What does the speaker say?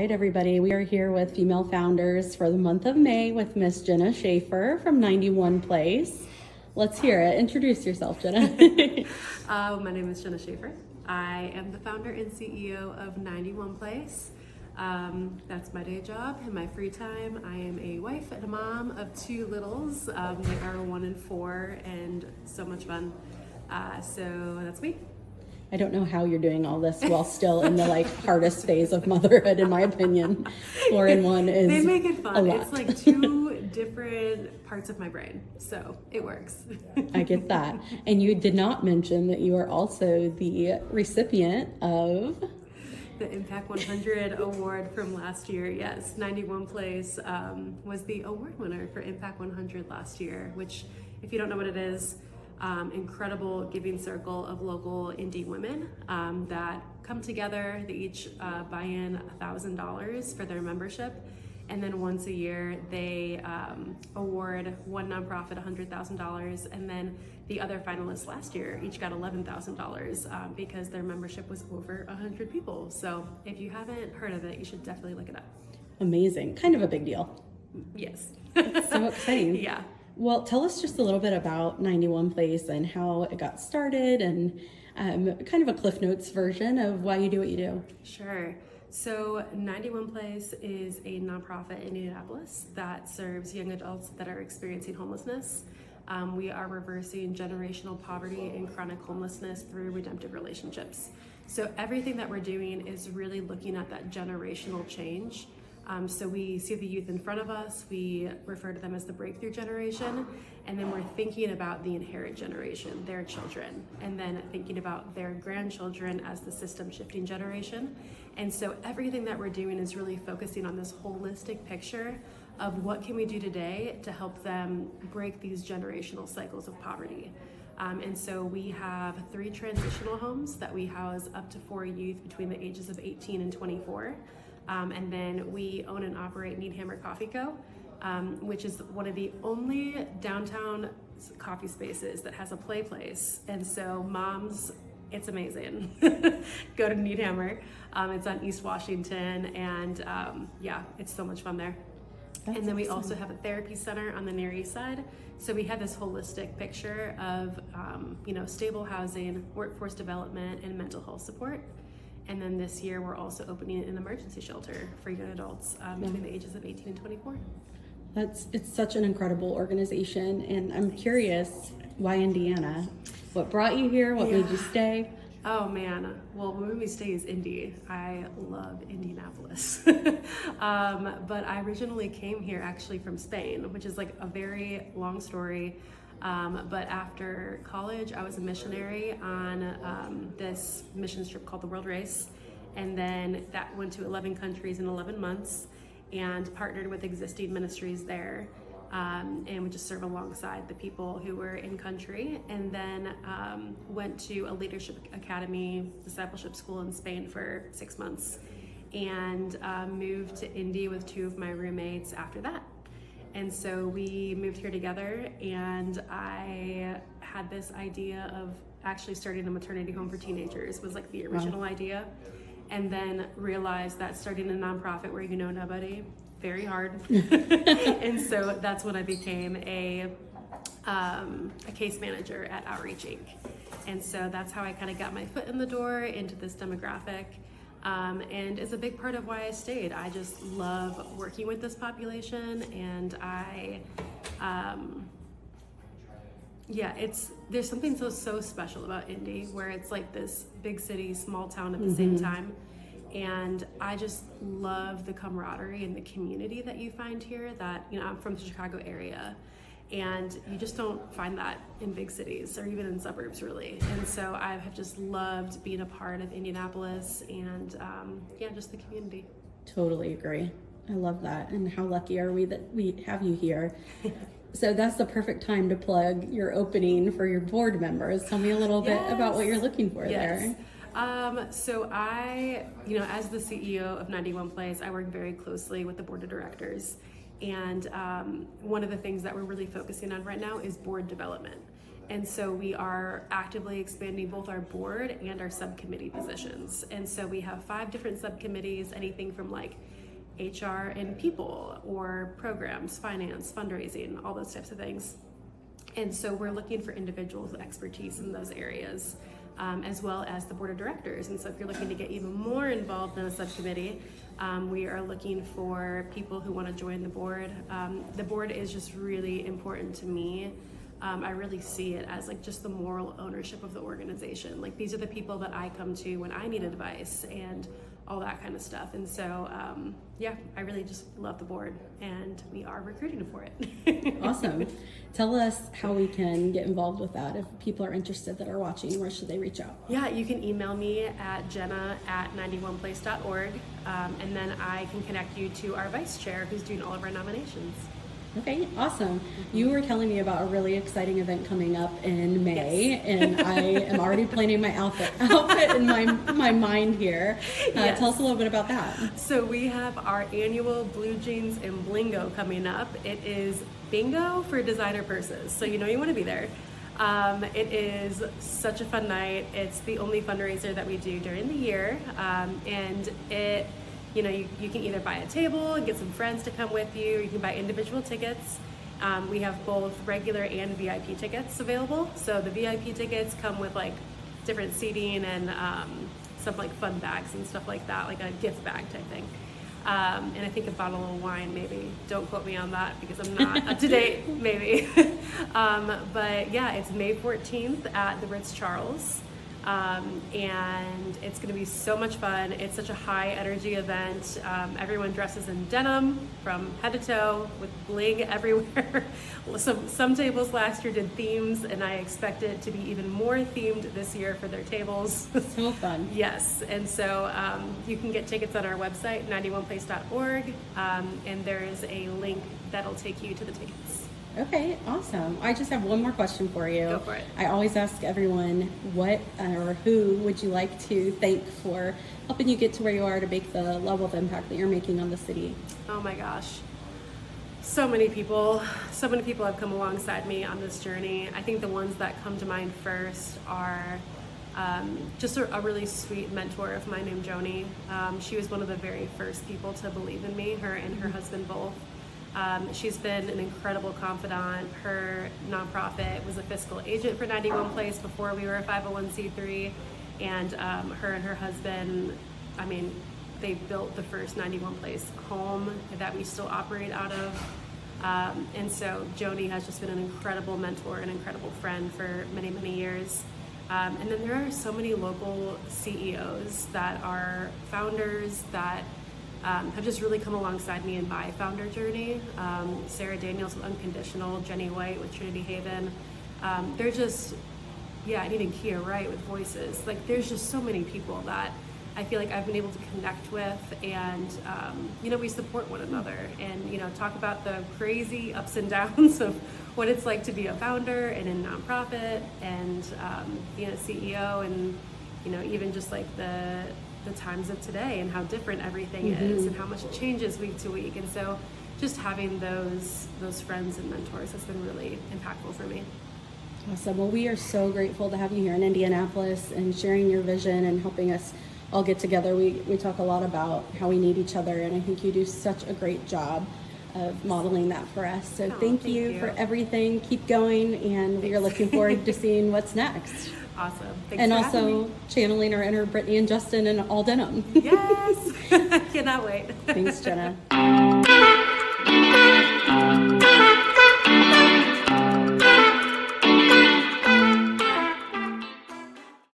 right, everybody. We are here with female founders for the month of May with Miss Jenna Shaffer from 91 Place. Let's hear it. Introduce yourself, Jenna. My name is Jenna Shaffer. I am the founder and CEO of 91 Place. That's my day job. In my free time, I am a wife and a mom of two littles. They are 1 and 4 and so much fun. So that's me. I don't know how you're doing all this while still in the hardest phase of motherhood, in my opinion. 4 and 1 is They make it a fun. lot. It's like two different parts of my brain, so it works. I get that. And you did not mention that you are also the recipient of The Impact 100 award from last year. Yes, 91 Place was the award winner for Impact 100 last year, which, if you don't know what it is, incredible giving circle of local indie women that come together. They each buy in $1,000 for their membership, and then once a year they award one nonprofit $100,000, and then the other finalists last year each got $11,000 because their membership was over 100 people. So if you haven't heard of it, you should definitely look it up. amazing, kind of a big deal. Yes. It's so exciting. Yeah. Well, tell us just a little bit about 91 Place and how it got started, and kind of a Cliff Notes version of why you do what you do. Sure. So 91 Place is a nonprofit in Indianapolis that serves young adults that are experiencing homelessness. We are reversing generational poverty and chronic homelessness through redemptive relationships. So everything that we're doing is really looking at that generational change. So we see the youth in front of us, we refer to them as the breakthrough generation, and then we're thinking about the inherit generation, their children, and then thinking about their grandchildren as the system shifting generation. And so everything that we're doing is really focusing on this holistic picture of what can we do today to help them break these generational cycles of poverty. And so we have 3 transitional homes that we house up to 4 youth between the ages of 18 and 24. And then we own and operate Needhammer Coffee Co., which is one of the only downtown coffee spaces that has a play place. And so moms, it's amazing. Go to Needhammer. It's on East Washington, and yeah, it's so much fun there. That's and then we awesome. also have a therapy center on the Near East Side. So we have this holistic picture of stable housing, workforce development, and mental health support. And then this year, we're also opening an emergency shelter for young adults between the ages of 18 and 24. It's such an incredible organization, and I'm curious, why Indiana? What brought you here? What made you stay? Oh man, well, what made me stay is Indy. I love Indianapolis. But I originally came here actually from Spain, which is like a very long story. But after college, I was a missionary on this mission trip called the World Race. And then that went to 11 countries in 11 months and partnered with existing ministries there. And we just serve alongside the people who were in country. And then went to a leadership academy, discipleship school in Spain for 6 months. And moved to Indy with 2 of my roommates after that. And so we moved here together, and I had this idea of actually starting a maternity home for teenagers. Was like the original idea, and then realized that starting a nonprofit where you know nobody, very hard. And so that's when I became a case manager at Outreach Inc. And so that's how I kind of got my foot in the door into this demographic. And is a big part of why I stayed. I just love working with this population, and there's something so special about Indy, where it's like this big city, small town at the same time. And I just love the camaraderie and the community that you find here. That, I'm from the Chicago area, and you just don't find that in big cities or even in suburbs, really. And so I have just loved being a part of Indianapolis and just the community. Totally agree. I love that. And how lucky are we that we have you here? So that's the perfect time to plug your opening for your board members. Tell me a little bit about what you're looking for there. So I, as the CEO of 91 Place, I work very closely with the board of directors. And one of the things that we're really focusing on right now is board development. And so we are actively expanding both our board and our subcommittee positions. And so we have 5 different subcommittees, anything from like HR and people, or programs, finance, fundraising, all those types of things. And so we're looking for individuals with expertise in those areas, as well as the board of directors. And so if you're looking to get even more involved in a subcommittee, we are looking for people who want to join the board. The board is just really important to me. I really see it as like just the moral ownership of the organization. Like, these are the people that I come to when I need advice and all that kind of stuff. And so, yeah, I really just love the board, and we are recruiting for it. Awesome. Tell us how we can get involved with that. If people are interested that are watching, where should they reach out? Yeah, you can email me at jenna@91place.org, and then I can connect you to our vice chair, who's doing all of our nominations. Okay, awesome. You were telling me about a really exciting event coming up in May, Yes. and I am already planning my outfit in my mind here. Yes. Tell us a little bit about that. So we have our annual Blue Jeans and Blingo coming up. It is bingo for designer purses, so you know you want to be there. It is such a fun night. It's the only fundraiser that we do during the year, and it, you know, you can either buy a table and get some friends to come with you, or you can buy individual tickets. We have both regular and VIP tickets available. So the VIP tickets come with like different seating and some like fun bags and stuff like that, like a gift bag type thing. And I think a bottle of wine, maybe. Don't quote me on that because I'm not up to date, maybe. But yeah, it's May 14th at the Ritz-Charles. And it's going to be so much fun. It's such a high energy event. Everyone dresses in denim from head to toe with bling everywhere. Some tables last year did themes, and I expect it to be even more themed this year for their tables. So fun. Yes, and so you can get tickets on our website, 91place.org, and there is a link that'll take you to the tickets. Okay, awesome. I just have one more question for you. Go for it. I always ask everyone, what or who would you like to thank for helping you get to where you are to make the level of impact that you're making on the city? Oh my gosh. So many people have come alongside me on this journey. I think the ones that come to mind first are just a really sweet mentor of mine named Joni. She was one of the very first people to believe in me, her and her husband both. She's been an incredible confidant. Her nonprofit was a fiscal agent for 91 Place before we were a 501c3, and her husband, I mean, they built the first 91 Place home that we still operate out of. And so Joni has just been an incredible mentor, an incredible friend for many, many years. And then there are so many local CEOs that are founders that have just really come alongside me in my founder journey. Sarah Daniels with Unconditional, Jenny White with Trinity Haven. They're just, yeah, and even Kia Wright with Voices. Like, there's just so many people that I feel like I've been able to connect with, and you know, we support one another, and you know, talk about the crazy ups and downs of what it's like to be a founder and in nonprofit, and being a CEO, and you know, even just like the times of today and how different everything is, and how much it changes week to week. And so just having those friends and mentors has been really impactful for me. Awesome. Well, we are so grateful to have you here in Indianapolis and sharing your vision and helping us all get together. We talk a lot about how we need each other, and I think you do such a great job of modeling that for us. So thank you for everything. Keep going, and we are looking forward to seeing what's next. Awesome. Thanks And for also having me. channeling our inner Brittany and Justin in all denim. Yes. Cannot wait. Thanks, Jenna.